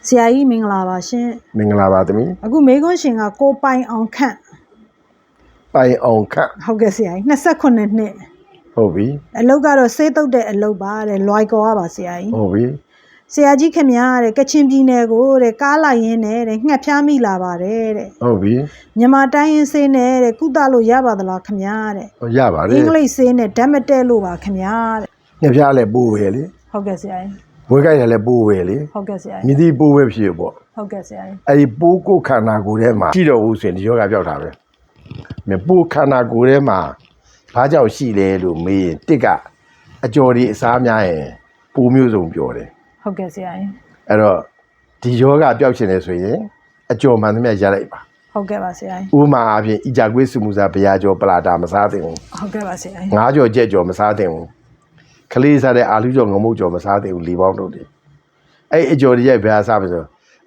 ဆရာကြီးမင်္ဂလာပါရှင်မင်္ဂလာပါသမီးအခုမေခွန်းရှင်ကကိုပိုင်အောင်ခန့်ဟုတ်ကဲ့ဆရာကြီး28နှစ်ဟုတ်ပြီအလုပ်ကတော့စေးတုတ်တဲ့အလုပ်ပါတဲ့လွိုင်ကော်ပါဆရာကြီးဟုတ်ပြီဆရာကြီးခင်ဗျားတဲ့ကချင်ပြည်နယ်ကိုတဲ့ကားလိုက်ရင်းနဲ့တဲ့ငှက်ဖျားမိလာပါတယ်တဲ့ဟုတ်ပြီမြန်မာတိုင်းရင်းစေးနဲ့တဲ့ကုသလို့ရပါသလားခင်ဗျားတဲ့ရပါတယ်အင်္ဂလိပ်စေးနဲ့ဓာတ်မတဲလို့ပါခင်ဗျာတဲ့ငှက်ဖျားလည်းပိုးပဲလေဟုတ်ကဲ့ဆရာကြီးဝဲကြိုက်တယ်လည်းပိုးပဲလေဟုတ်ကဲ့ဆရာကြီးမြည်သည့်ပိုးပဲဖြစ်ပေါ့ဟုတ်ကဲ့ဆရာကြီးအဲ့ဒီပိုးကိုခန္ဓာကိုယ်ထဲမှာရှိတော့ဘူးဆိုရင်ဒီယောဂပြောက်တာပဲမြပိုးခန္ဓာကိုယ်ထဲမှာဘာကြောင့်ရှိလဲလို့မေးရင်တစ်ကအကျော်ဒီအစားများရင်ပိုးမျိုးစုံပြောတယ်ဟုတ်ကဲ့ဆရာကြီးအဲ့တော့ဒီယောဂပြောက်ရှင်နေဆိုရင်အကျော်မှန်သမျှရလိုက်ပါဟုတ်ကဲ့ပါဆရာကြီးဥပမာအပြင်အကြကွေးစုမှုစားဘရာကျော်ပလာတာမစားသင့်ဘူးဟုတ်ကဲ့ပါဆရာကြီးငါးကျော်ကြက်ကျော်မစားသင့်ဘူးခလေးစားတဲ့အာလူကျော်ငမုတ်ကျော်မစားသင့်ဘူးလီပေါင်းတို့တယ်အဲ့အကျော်ဒီရဲ့ဘယ်ဟာစားပါဆို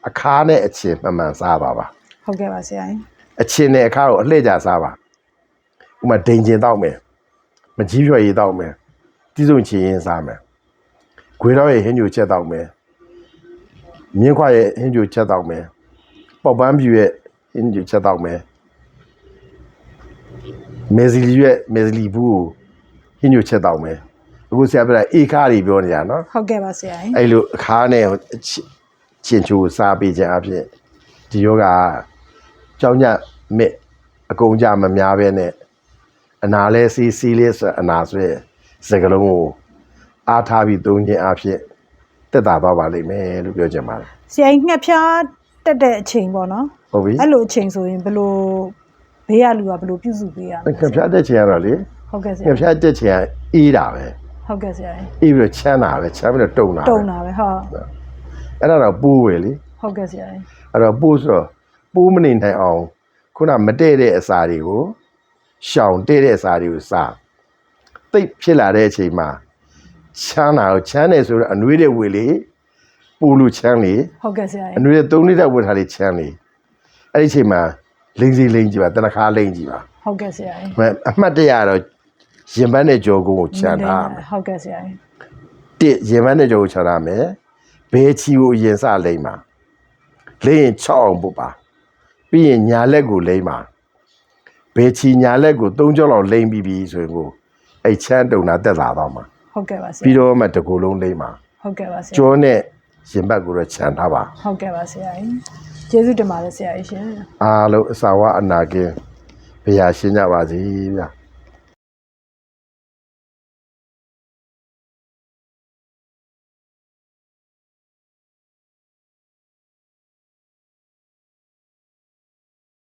အခါနဲ့အချင်းမှန်စားပါဟုတ်ကဲ့ပါဆရာကြီးအချင်းနဲ့အခါကိုအလှည့်ကြစားပါဥမာဒိန်ကျင်တောက်မယ်မကြီးရွှေရည်တောက်မယ်တီးစုံချင်ရင်စားမယ်ခွေတော့ရဲ့ဟင်းညိုချက်တောက်မယ်မြင်းခွရဲ့ဟင်းညိုချက်တောက်မယ်ပေါက်ပန်းပြူရဲ့ဟင်းညိုချက်တောက်မယ်မေဇီလီရဲ့မေဇီလီဘူးကိုဟင်းညိုချက်တောက်မယ်အခုဆရာပြအေခါတွေပြောနေတာနော်ဟုတ်ကဲ့ပါဆရာကြီးအဲ့လိုအခါနဲ့ချင်းချိုစားပေးခြင်းအဖြစ်ဒီယောဂကြောင်းညမြစ်အကုန်ကြမများပဲနဲ့အနာလဲစီးလေးဆိုအနာဆိုရဲ့စကလုံးကိုအားထားပြီးသုံးခြင်းအဖြစ်တက်တာသွားပါလိမ့်မယ်လို့ပြောချင်ပါတယ်ဆရာကြီးငှက်ဖျားတက်တဲ့အချိန်ပေါ့နော်ဟုတ်ပြီအဲ့လိုအချိန်ဆိုရင်ဘယ်လိုဘေးရလူကဘယ်လိုပြုစုပေးရလဲငှက်ဖျားတက်ချိန်ကတော့လေဟုတ်ကဲ့ဆရာငှက်ဖျားတက်ချိန်ကအေးတာပဲဟုတ်ကဲ့ဆရာကြီးအေးပြီးတော့ချမ်းတာပဲချမ်းပြီးတော့တုံတာပဲဟုတ်အဲ့ဒါတော့ပိုးပဲလေဟုတ်ကဲ့ဆရာကြီးအဲ့တော့ပိုးဆိုတော့ပိုးမနေနိုင်အောင်ခုနမတည့်တဲ့အစာတွေကိုရှောင်တည့်တဲ့အစာတွေကိုစားသိပ်ဖြစ်လာတဲ့အချိန်မှာချမ်းတာကိုချမ်းတယ်ဆိုတော့အနှွေးတဲ့ဝေလေပိုးလူချမ်းလေဟုတ်ကဲ့ဆရာကြီးအနှွေးတဲ့3လဝေထားလေချမ်းလေအဲ့ဒီအချိန်မှာလိမ့်စီလိမ့်ကြည့်ပါတနခါလိမ့်ကြည့်ပါဟုတ်ကဲ့ဆရာကြီးအမှတ်တရတော့ရင်ပန်းနဲ့ကြောကုန်းကိုချမ်းတာဟုတ်ကဲ့ဆရာကြီးတစ်ရင်ပန်းနဲ့ကြောကိုချမ်းတာမယ်ဘဲချီကိုအရင်စလိမ့်ပါလိမ့်ရင်6အောင်ပုတ်ပါပြီးရင်ညာလက်ကိုလိမ့်ပါဘဲချီညာလက်ကို3ကြောလောက်လိမ့်ပြီးပြီဆိုရင်ကိုအဲ့ချမ်းတုံတာတက်လာတော့မှာဟုတ်ကဲ့ပါဆရာပြီးတော့မှတကူလုံးလိမ့်ပါဟုတ်ကဲ့ပါဆရာကြောနဲ့ရင်ဘတ်ကိုတော့ချမ်းထားပါဟုတ်ကဲ့ပါဆရာကြီးကျေးဇူးတင်ပါတယ်ဆရာကြီးရှင်အားလုံးအစာဝအနာကင်းဘုရားရှင်ကြပါစေဗျာ